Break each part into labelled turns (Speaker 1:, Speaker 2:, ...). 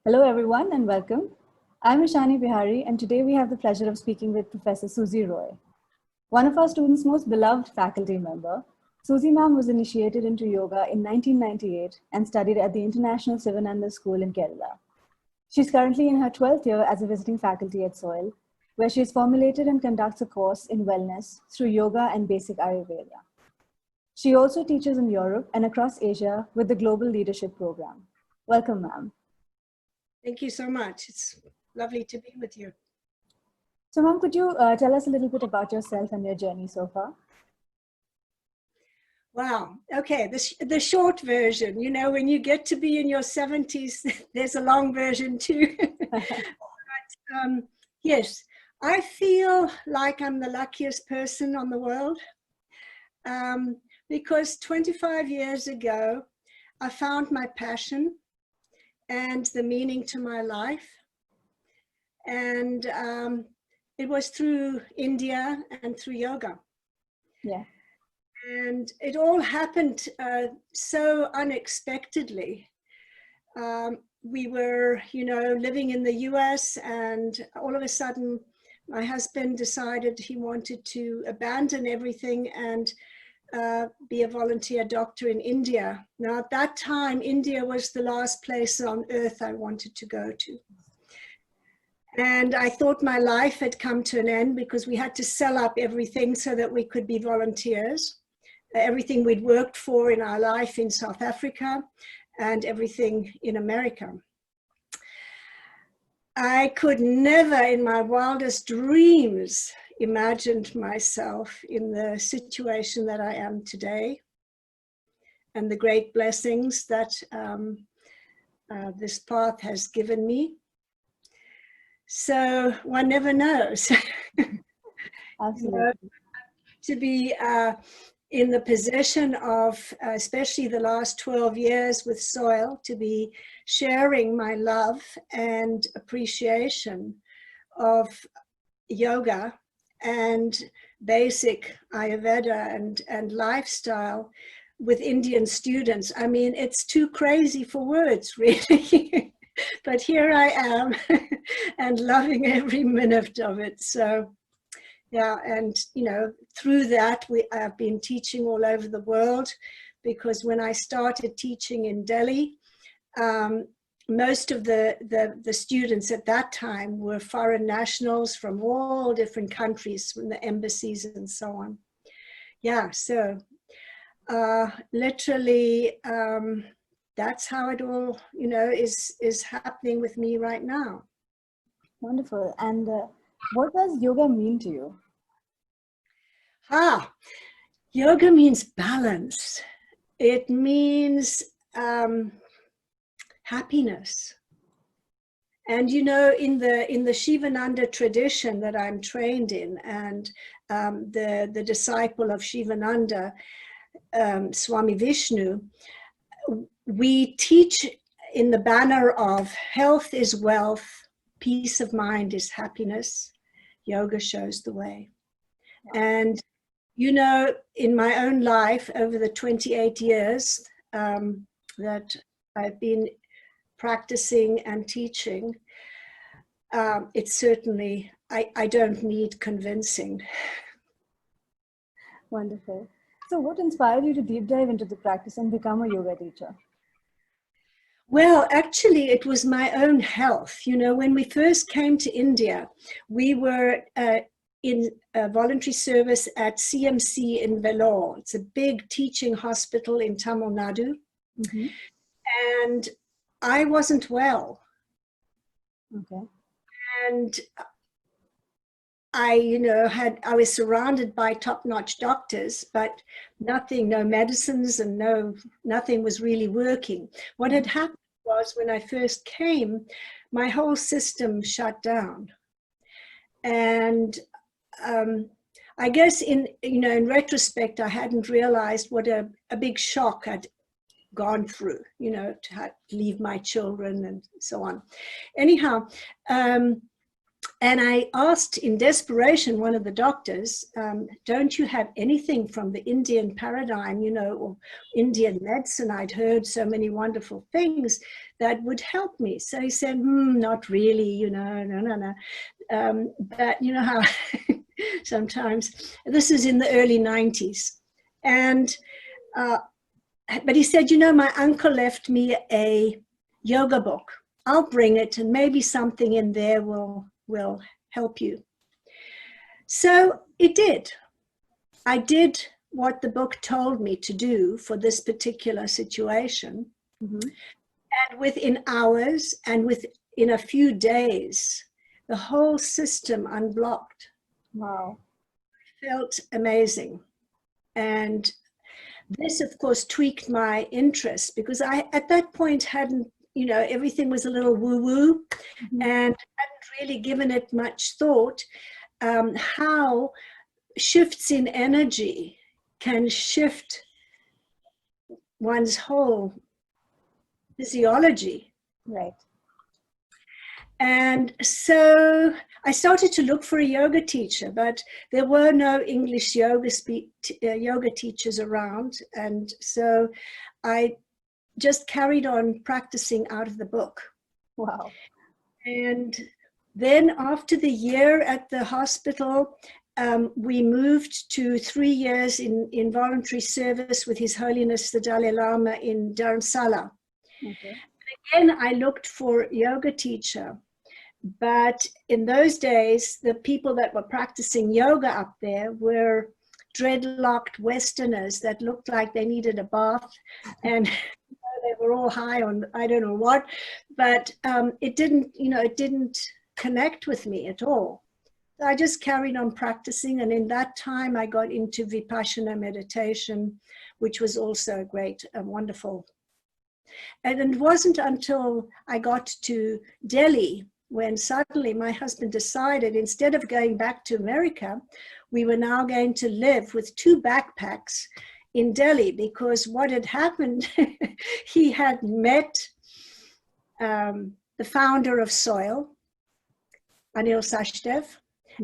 Speaker 1: Hello everyone and welcome. I'm Ishani Bihari and today we have the pleasure of speaking with Professor Susie Roy. One of our students' most beloved faculty member, Susie ma'am was initiated into yoga in 1998 and studied at the International Sivananda School in Kerala. She's currently in her 12th year as a visiting faculty at SOIL, where she has formulated and conducts a course in wellness through yoga and basic Ayurveda. She also teaches in Europe and across Asia with the Global Leadership Program. Welcome, ma'am.
Speaker 2: Thank you so much. It's lovely to be with you.
Speaker 1: So, ma'am, could you tell us a little bit about yourself and your journey so far?
Speaker 2: Wow. Okay. The short version, you know, when you get to be in your 70s, there's a long version too. But, yes, I feel like I'm the luckiest person on the world because 25 years ago, I found my passion and the meaning to my life. And it was through India and through yoga.
Speaker 1: Yeah.
Speaker 2: And it all happened so unexpectedly. We were, you know, living in the US, and all of a sudden my husband decided he wanted to abandon everything and be a volunteer doctor in India. Now at that time, India was the last place on earth I wanted to go to. And I thought my life had come to an end because we had to sell up everything so that we could be volunteers. Everything we'd worked for in our life in South Africa and everything in America. I could never in my wildest dreams imagined myself in the situation that I am today and the great blessings that this path has given me. So one never knows.
Speaker 1: Absolutely.
Speaker 2: You know, to be in the possession of, especially the last 12 years with SOIL, to be sharing my love and appreciation of yoga and basic Ayurveda and lifestyle with Indian students. I mean, it's too crazy for words, really. But here I am and loving every minute of it. So, yeah, and, you know, through that, I've been teaching all over the world, because when I started teaching in Delhi, most of the students at that time were foreign nationals from all different countries, from the embassies and so on. Yeah, so literally, that's how it all, you know, is happening with me right now.
Speaker 1: Wonderful. And what does yoga mean to you?
Speaker 2: Yoga means balance. It means happiness. And you know, in the Shivananda tradition that I'm trained in, and the disciple of Shivananda, Swami Vishnu, we teach in the banner of health is wealth, peace of mind is happiness. Yoga shows the way. And you know, in my own life, over the 28 years that I've been practicing and teaching, it's certainly, I don't need convincing.
Speaker 1: Wonderful. So what inspired you to deep dive into the practice and become a yoga teacher?
Speaker 2: Well, actually, it was my own health. You know, when we first came to India, we were in a voluntary service at CMC in Vellore. It's a big teaching hospital in Tamil Nadu. Mm-hmm. And I wasn't well.
Speaker 1: Okay.
Speaker 2: And I was surrounded by top-notch doctors, but nothing, no medicines and nothing was really working. What had happened was when I first came, my whole system shut down. And I guess in retrospect, I hadn't realized what a big shock I'd gone through, you know, to leave my children and so on. Anyhow, and And I asked in desperation one of the doctors, don't you have anything from the Indian paradigm, you know, or Indian medicine? I'd heard so many wonderful things that would help me. So he said, not really, you know, no. But you know how sometimes, this is in the early 90s. And, but he said, you know, my uncle left me a yoga book. I'll bring it and maybe something in there will help you. So it did. I did what the book told me to do for this particular situation. Mm-hmm. And within hours and within a few days, the whole system unblocked.
Speaker 1: Wow.
Speaker 2: It felt amazing. And this, of course, tweaked my interest because I, at that point, hadn't, you know, everything was a little woo-woo, mm-hmm. and hadn't really given it much thought, how shifts in energy can shift one's whole physiology.
Speaker 1: Right.
Speaker 2: And so I started to look for a yoga teacher, but there were no English yoga teachers around. And so I just carried on practicing out of the book.
Speaker 1: Wow.
Speaker 2: And then after the year at the hospital, we moved to 3 years in voluntary service with His Holiness the Dalai Lama in Dharamsala. Okay. And again, I looked for a yoga teacher. But in those days, the people that were practicing yoga up there were dreadlocked Westerners that looked like they needed a bath, and they were all high on I don't know what, but it didn't connect with me at all. So I just carried on practicing, and in that time I got into Vipassana Meditation, which was also great, wonderful. And it wasn't until I got to Delhi when suddenly my husband decided, instead of going back to America, we were now going to live with 2 backpacks in Delhi, because what had happened, he had met the founder of Soil, Anil Sachdev,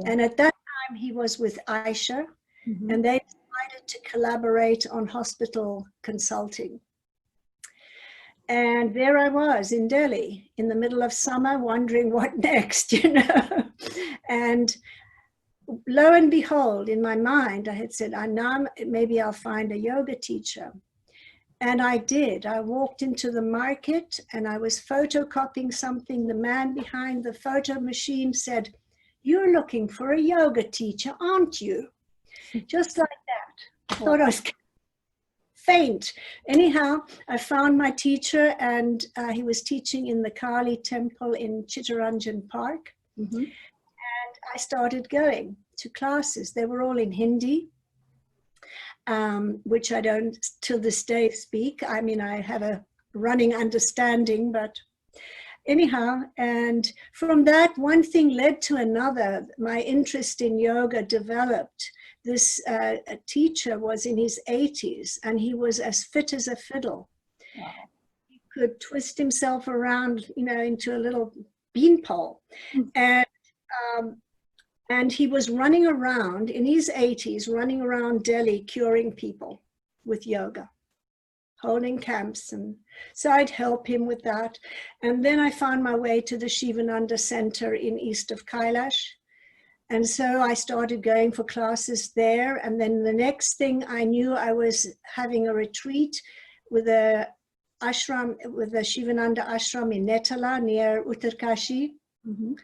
Speaker 2: and at that time he was with Aisha, mm-hmm. and they decided to collaborate on hospital consulting. And there I was in Delhi in the middle of summer, wondering what next, you know. And lo and behold, in my mind, I had said, now maybe I'll find a yoga teacher. And I did. I walked into the market and I was photocopying something. The man behind the photo machine said, "You're looking for a yoga teacher, aren't you?" Just like that. I thought I was faint. Anyhow, I found my teacher, and he was teaching in the Kali temple in Chittaranjan Park. Mm-hmm. And I started going to classes. They were all in Hindi, which I don't till this day speak. I mean, I have a running understanding, but anyhow, and from that, one thing led to another. My interest in yoga developed. This teacher was in his 80s, and he was as fit as a fiddle. Wow. He could twist himself around, you know, into a little beanpole. Mm-hmm. And he was running around in his 80s, running around Delhi, curing people with yoga, holding camps. And so I'd help him with that. And then I found my way to the Shivananda Center in east of Kailash. And so I started going for classes there. And then the next thing I knew, I was having a retreat with a ashram, with the Shivananda ashram in Netala near Uttarkashi. Mm-hmm.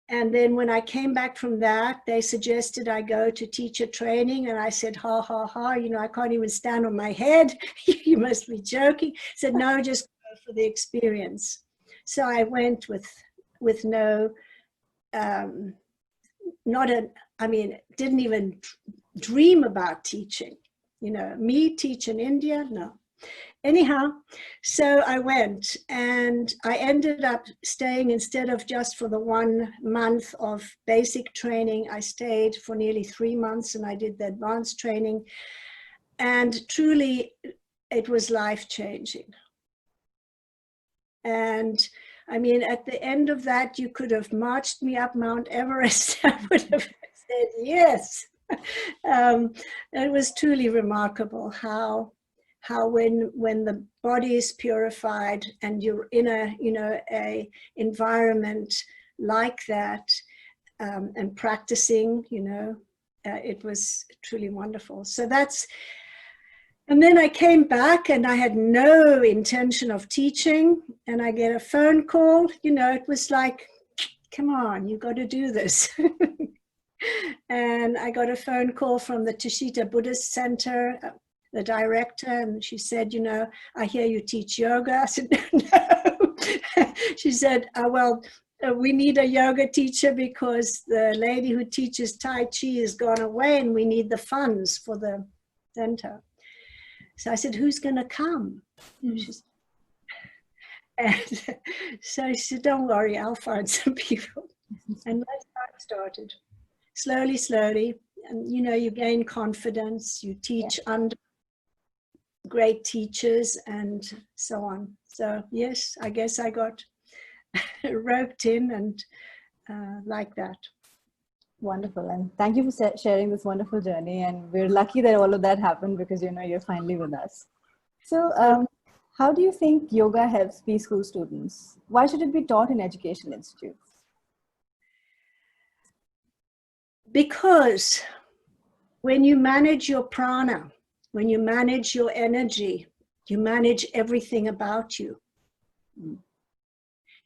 Speaker 2: And then when I came back from that, they suggested I go to teacher training. And I said, ha, ha, ha, you know, I can't even stand on my head. You must be joking. I said, no, just go for the experience. So I went with no, didn't even dream about teaching. You know, me teach in India? No. Anyhow, so I went, and I ended up staying, instead of just for the 1 month of basic training, I stayed for nearly 3 months, and I did the advanced training. And truly, it was life-changing. And I mean, at the end of that, you could have marched me up Mount Everest. I would have said yes. It was truly remarkable how when the body is purified and you're in a environment like that, and practicing, it was truly wonderful. So and then I came back and I had no intention of teaching, and I get a phone call. It was like, come on, you got to do this. And I got a phone call from the Tushita Buddhist Center, the director, and she said, I hear you teach yoga. I said, no. She said, we need a yoga teacher because the lady who teaches Tai Chi has gone away and we need the funds for the center. So I said, who's going to come? And so she said, don't worry, I'll find some people. And that's how it started. Slowly. And, you gain confidence, you teach under great teachers and so on. So yes, I guess I got roped in and like that.
Speaker 1: Wonderful. And thank you for sharing this wonderful journey. And we're lucky that all of that happened because, you're finally with us. So how do you think yoga helps B-school students? Why should it be taught in education institutes?
Speaker 2: Because when you manage your prana, when you manage your energy, you manage everything about you.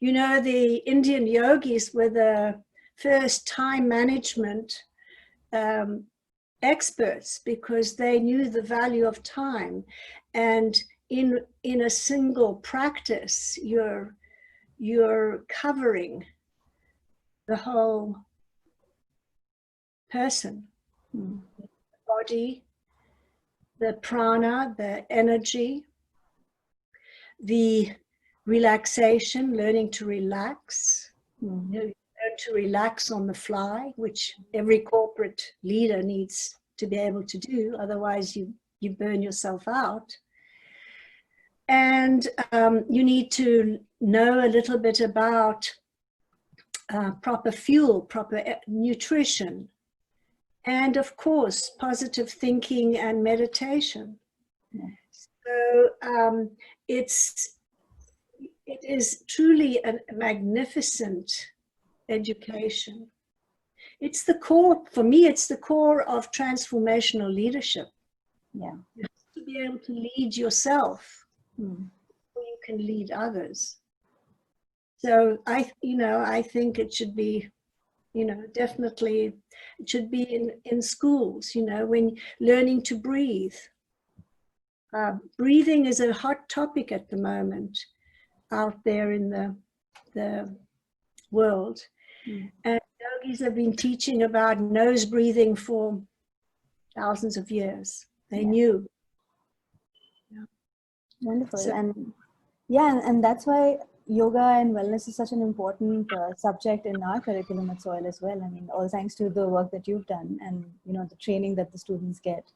Speaker 2: The Indian yogis were the first time management experts because they knew the value of time. And in a single practice, you're covering the whole person, the body, the prana, the energy, the relaxation, learning to relax. Learn to relax on the fly, which every corporate leader needs to be able to do. Otherwise, you burn yourself out. And you need to know a little bit about proper fuel, proper nutrition, and of course, positive thinking and meditation. So it is truly a magnificent education. It's the core, for me, it's the core of transformational leadership.
Speaker 1: Yeah.
Speaker 2: You have to be able to lead yourself before you can lead others. So I think it should be, definitely it should be in schools, when learning to breathe. Breathing is a hot topic at the moment out there in the world. And yogis have been teaching about nose breathing for thousands of years. They knew.
Speaker 1: Wonderful. And that's why yoga and wellness is such an important subject in our curriculum at SOIL as well. I mean, all thanks to the work that you've done and, the training that the students get.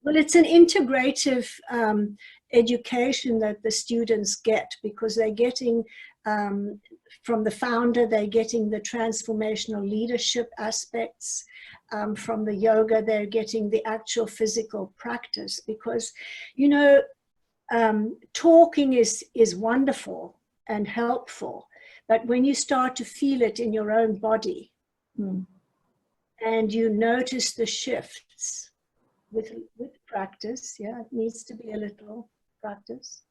Speaker 2: Well, it's an integrative education that the students get because they're getting, from the founder, they're getting the transformational leadership aspects. From the yoga, they're getting the actual physical practice because, talking is wonderful and helpful, but when you start to feel it in your own body and you notice the shifts, with practice, it needs to be a little practice.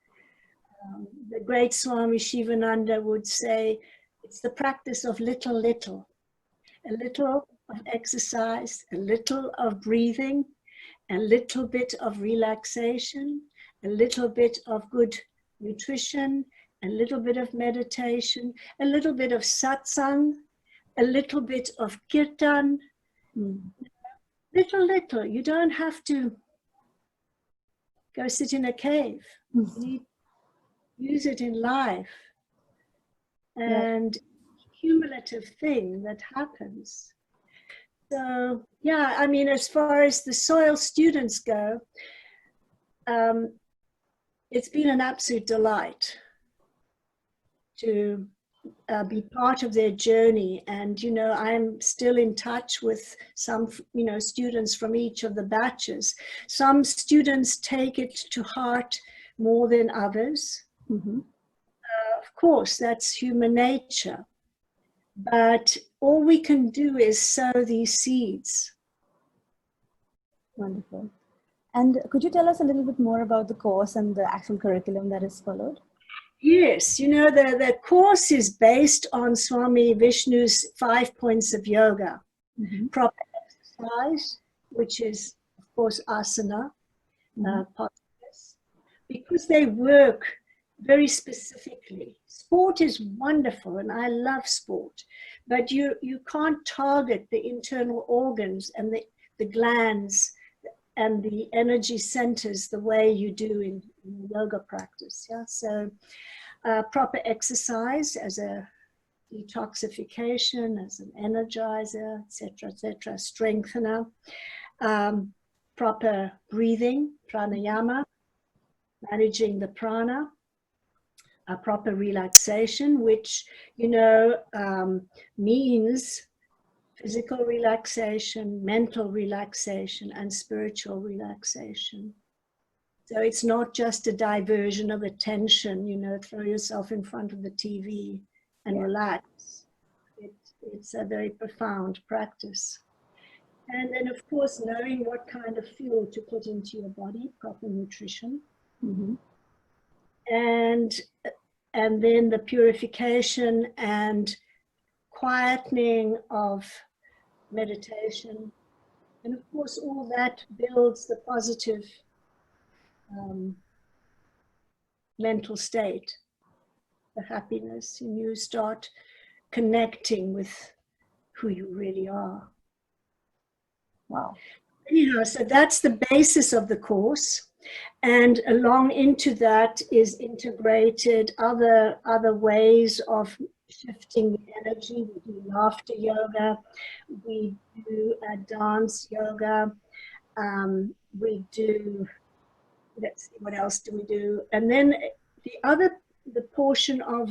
Speaker 2: The great Swami Shivananda would say, it's the practice of little, a little of exercise, a little of breathing, a little bit of relaxation, a little bit of good nutrition, a little bit of meditation, a little bit of satsang, a little bit of kirtan. Little. You don't have to go sit in a cave. You need to use it in life. And cumulative thing that happens. So, I mean, as far as the SOIL students go, it's been an absolute delight to be part of their journey. And, you know, I'm still in touch with some, you know, students from each of the batches. Some students take it to heart more than others.
Speaker 1: Mm-hmm.
Speaker 2: Of course, that's human nature. But all we can do is sow these seeds.
Speaker 1: Wonderful. And could you tell us a little bit more about the course and the actual curriculum that is followed?
Speaker 2: Yes, you know, the course is based on Swami Vishnu's 5 points of yoga.
Speaker 1: Mm-hmm.
Speaker 2: Proper exercise, which is, of course, asana, postures, because they work very specifically. Sport is wonderful, and I love sport, but you can't target the internal organs and the glands and the energy centers the way you do in yoga practice. Yeah, so proper exercise as a detoxification, as an energizer, etc., strengthener, proper breathing, pranayama, managing the prana, a proper relaxation, which, you know, means physical relaxation, mental relaxation, and spiritual relaxation. So it's not just a diversion of attention, you know, throw yourself in front of the TV and relax. It's a very profound practice. And then, of course, knowing what kind of fuel to put into your body, proper nutrition.
Speaker 1: Mm-hmm.
Speaker 2: And then the purification and quietening of meditation. And of course, all that builds the positive mental state, the happiness, and you start connecting with who you really are.
Speaker 1: Wow.
Speaker 2: Anyhow, so that's the basis of the course. And along into that is integrated other ways of shifting the energy. We do laughter yoga, we do dance yoga, we do, let's see, what else do we do? And then the portion of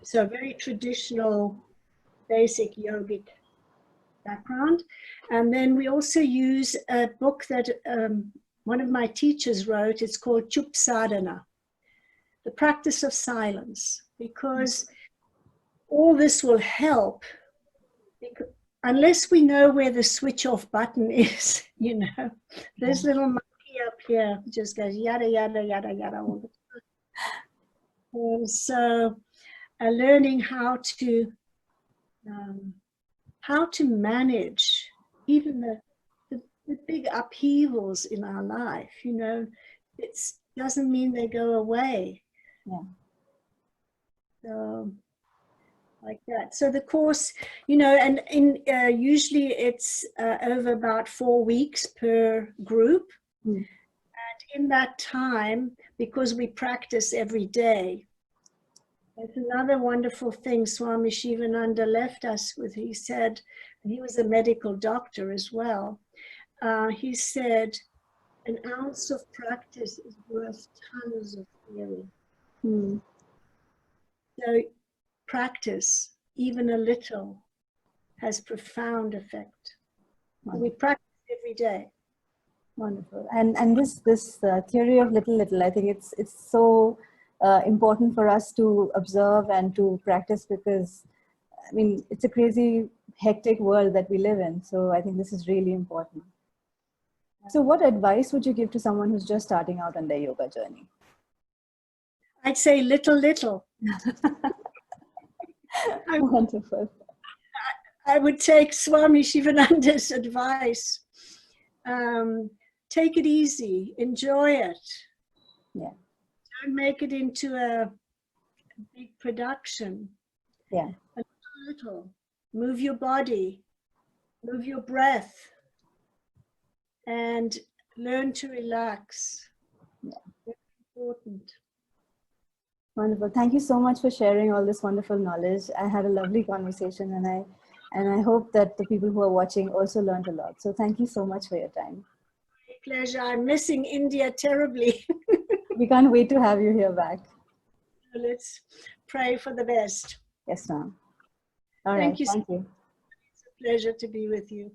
Speaker 2: so very traditional, basic yogic background. And then we also use a book that one of my teachers wrote. It's called Chup Sadhana, the practice of silence, because all this will help. Unless we know where the switch off button is, you know, this little monkey up here just goes yada, yada, yada, yada all the time. And so learning how to manage even the big upheavals in our life, you know, it doesn't mean they go away.
Speaker 1: Yeah.
Speaker 2: So, like that. So the course, you know, and usually it's over about 4 weeks per group. And in that time, because we practice every day, there's another wonderful thing Swami Shivananda left us with. He said, he was a medical doctor as well. He said, an ounce of practice is worth tons of theory. So practice, even a little, has profound effect. We practice every day.
Speaker 1: Wonderful. And this theory of little, I think it's so important for us to observe and to practice, because I mean, it's a crazy, hectic world that we live in. So I think this is really important. So what advice would you give to someone who's just starting out on their yoga journey?
Speaker 2: I'd say little.
Speaker 1: Wonderful.
Speaker 2: I would take Swami Shivananda's advice. Take it easy, enjoy it.
Speaker 1: Yeah.
Speaker 2: Don't make it into a big production.
Speaker 1: Yeah.
Speaker 2: A little. Move your body, move your breath, and learn to relax.
Speaker 1: Yeah.
Speaker 2: Very important.
Speaker 1: Wonderful. Thank you so much for sharing all this wonderful knowledge. I had a lovely conversation, and I hope that the people who are watching also learned a lot. So thank you so much for your time.
Speaker 2: My pleasure. I'm missing India terribly.
Speaker 1: We can't wait to have you here back.
Speaker 2: So let's pray for the best.
Speaker 1: Yes, ma'am. All right.
Speaker 2: Thank you.
Speaker 1: Thank you.
Speaker 2: It's a pleasure to be with you.